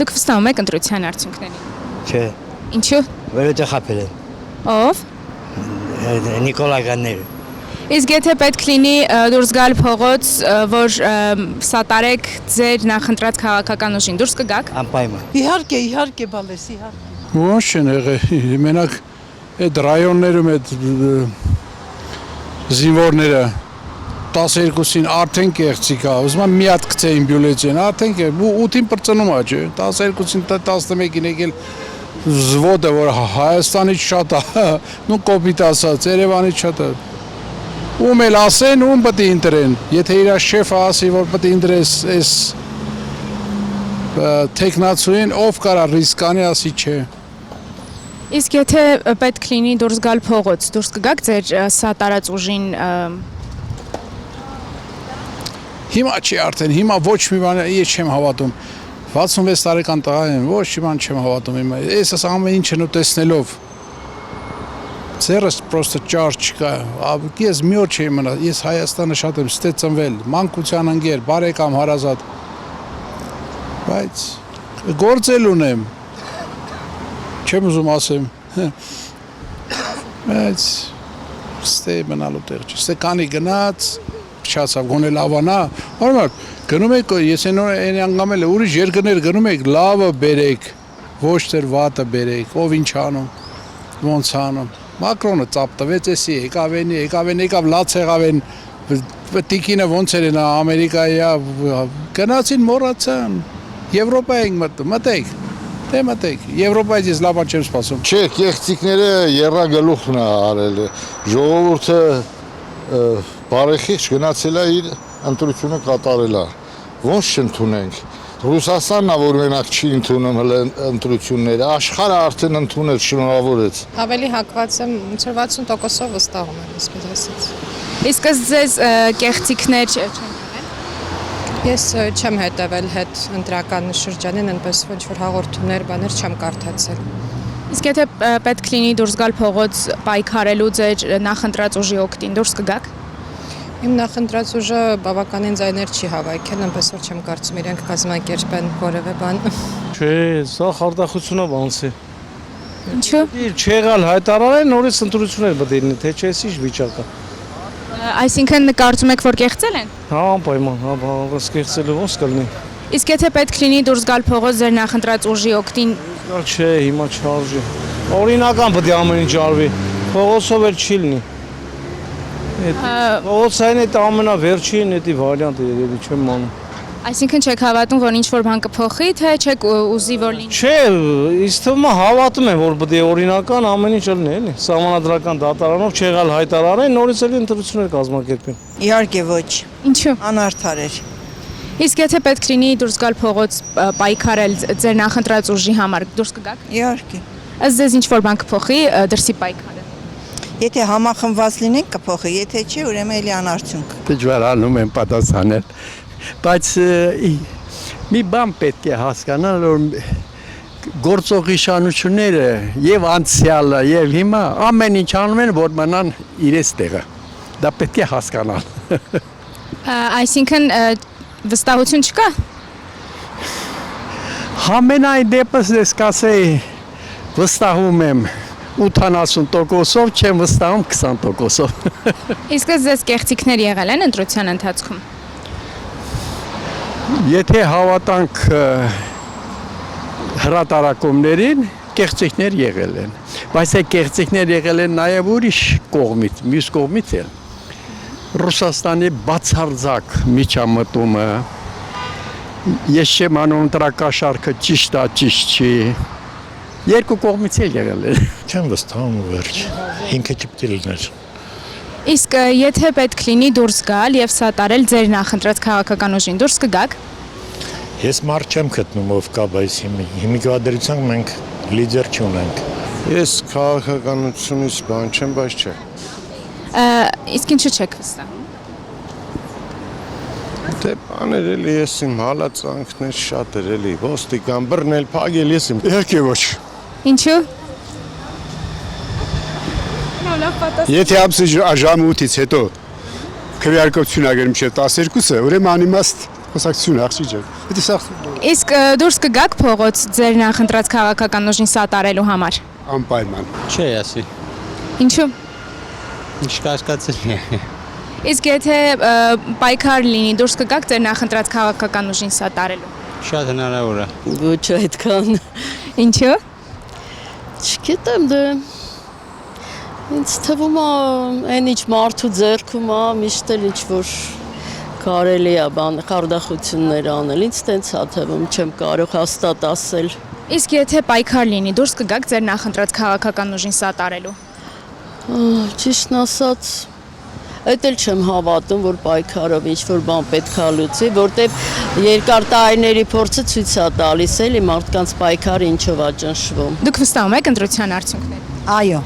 Դուք վստահում եք ընտրության արդյունքներին։ Չէ, Ինչու։ որովհետև խաբել են։ Ով։ Նիկոլա Գանները։ Իսկ եթե պետք լինի դուրս գալ փողոց, որ սատարեք ձեր նախընտրած քաղաքական ուժին, դուրս կգաք։ Անպայման։ Իհարկե, բալես, իհարկե։ Ոնց չեն եղել, մենակ այդ ռայոններում այդ զինվորները 12-ին արդեն կեղծիկ է, ուզում եմ մի հատ գցեին բյուլետեն, արդեն 8-ին պրծնում է, չէ, 12-ին 11-ին եկել զվոդը, որ Հայաստանից շատ է, նու կոպիտ ասած, Երևանից շատ է, ում էլ ասեն, ում պետք է ընտրեն, եթե իր շեֆը ասի, որ պետք է ընտրես այս թեկնածուին, ով կարա ռիսկանի ասի չէ։ Իսկ եթե պետք լինի դուրս գալ փողոց, դուրս կգաք ձեր սատարած ուժին։ Հիմա չի արդեն, հիմա ոչ մի բան ես չեմ հավատում, 66 տարեկան տղա եմ, ոչ մի բան չեմ հավատում հիմա, ես ամեն ինչը նու տեսնելով, ձերս պրոստը ճար չկա, ես մի օր չէի մնա, ես Հայաստանը շատ եմ ստե ծնվել, մանկության ընկեր, բարեկամ հարազատ, բայց գործել ունեմ, չեմ ուզում ասեմ, բայց ստե մնալու տեղ չի, ստե կանի գնաց, փչացավ, գոնե լավանա, օրինակ, գնում եք, ես այն անգամ էլ ուրիշ երկրներ գնում եք, լավը բերեք, ոչ թեր վատը բերեք, ով ինչ անում, ոնց անում, Մակրոնը ծապ տվեց էսի, եկավ լաց եղավ են, տիկինը ոնց էր են Ամերիկայի, գնացին մոռացան, Եվրոպա ենք մտեք, դե մտեք, Եվրոպայից ես լավ չեմ սպասում։ Չէ, կեղծիկները եռագլուխն է արել, ժողովուրդը բարեխիղճ գնացել է իր ընտրությունը կատարել է, ոնց չընդունենք, Ռուսաստանն է, որ մենակ չի ընդունում ընտրությունները, աշխարհը արդեն ընդունել, շնորհավորեց։ Ավելի հակված եմ, 60%-ով վստահում եմ, այսպես ասած։ Իսկ ձեզ կեղծիքներ չեն եղել։ Ես չեմ հետևել հետ ընտրական շրջանին, այնպես ոչ որ հաղորդումներ, բաներ չեմ կարդացել։ Իսկ եթե պետք լինի դուրս գալ փողոց պայքարելու ձեր նախընտրած ուժի օգտին, դուրս կգաք։ Իմ նախընտրած ուժը բավականին ձայներ չի հավաքել, այնպես որ չեմ կարծում իրենք կազմակերպեն որևէ բան։ Չէ, սա խարդախությունով անց է։ Ինչու։ Չեղալ հայտարարել, նորից ընտրություններ պետք է լինի, թե չէ, ինչ վիճակ է։ Այսինքն կարծում եք, որ կեղծել են։ Հա, անպայման, հա, կեղծելու ոնց կլինի։ Իսկ եթե պետք լինի դուրս գալ փողոց ձեր նախընտրած ուժի օգտին։ Չէ, հիմա չարժի։ Օրինական պետք է ամեն ինչ արվի։ Փողոցով էլ չի լինի։ Փողոցային է ամենավերջին էդի վարիանտը երևի չեմ անում։ Այսինքն չեք հավատում, որ ինչ-որ բան կփոխի, թե չեք ուզի որ լինի։ Չէ, ինձ թվում է հավատում եմ, որ պետք է օրինական ամեն ինչ լինի, էլի։ Սահմանադրական դատարանով չեղալ հայտարարեն, նորից էլի ընտրություններ կազմակերպեն։ Իհարկե ոչ։ Ինչու։ Անարդար էր։ Իսկ եթե պետք լինի դուրս գալ փողոց պայքարել ձեր նախընտրած ուժի համար, դուրս կգաք։ Իհարկե։ Ըստ ձեզ ինչ-որ բան կփոխի դրսի պայքարը։ Եթե համախմբված լինենք կփոխի, եթե չի, ուրեմն էլի անարդյունք։ Դժվարանում եմ պատասխանել, բայց մի բան պետք է հասկանալ, որ գործող իշխանությունները եւ անցյալը եւ հիմա ամեն ինչ անում են, որ մնան իրենց տեղը։ Դա պետք է հասկանալ։ Այսինքն վստահություն չկա։ Համենայն դեպս ես կասեի վստահում եմ 80%-ով, չեմ վստահում 20%-ով։ Իսկ ձեզ կեղծիքներ եղել են ընտրության ընթացքում։ Եթե հավատանք հրատարակումներին, կեղծիքներ եղել են, բայց այդ կեղծիքներ եղել են նաև ուրիշ կողմից, մյուս կողմից էլ։ Ռուսաստանի բացարձակ միջամտումը, ես չեմ անում ընտրակաշարքը ճիշտ է, ճիշտ չի, երկու կողմից էլ եղել են։ Չեմ վստահում վերջ, ինքը չպետք է լիներ։ Իսկ եթե պետք լինի դուրս գալ եւ սատարել ձեր նախընտրած քաղաքական ուժին, դուրս կգաք։ Ես մարդ չեմ գտնում ով կա, բայց հիմիկվա դրությամբ մենք լիդեր չունենք։ Ես քաղաքականությունից բան չեմ, բայց չէ։ Իսկ ինչու չեք վստահում։ Դե բաներ էլի ես իմ հալածանքներ շատ էր էլի, ոստիկան բռնել, փագել ես իմ։ Իհարկե ոչ։ Ինչու։ Եթե ամսի ժամը 8-ից հետո քվեարկություն ագերում չէ 12-ը, ուրեմն անիմաստ խոսակցություն աղջի ջան։ Պետք է սա Իսկ դուրս կգաք փողոց ձեր նախընտրած քաղաքական ուժին սատարելու համար։ անպայման։ Չէ, ասի։ Ինչու՞։ Ինչ կասկածելի է։ Իսկ եթե պայքար լինի, դուրս կգաք ձեր նախընտրած քաղաքական ուժին սատարելու։ Շատ հնարավոր է։ Ոչ այդքան։ Ինչու՞։ Չգիտեմ դե։ Ինձ թվում է, այն ինչ մարդու ձեռքում է, միշտ էլ ինչ որ կարելի է բան խարդախություններ անել։ Ինձ տենց է թվում, չեմ կարող հաստատ ասել։ Իսկ եթե պայքար լինի, դուրս կգաք ձեր նախընտրած քաղաքական ուժին սատարելու։ Ճիշտն ասած, այդ էլ չեմ հավատում, որ պայքարով ինչ-որ բան պետք է լուծի, որտեղ երկար տարիների փորձը ցույց է տալիս էլի մարդկանց պայքարը ինչով է ճնշվում։ Դուք վստահում եք ընտրության արդյունքներին։ Այո,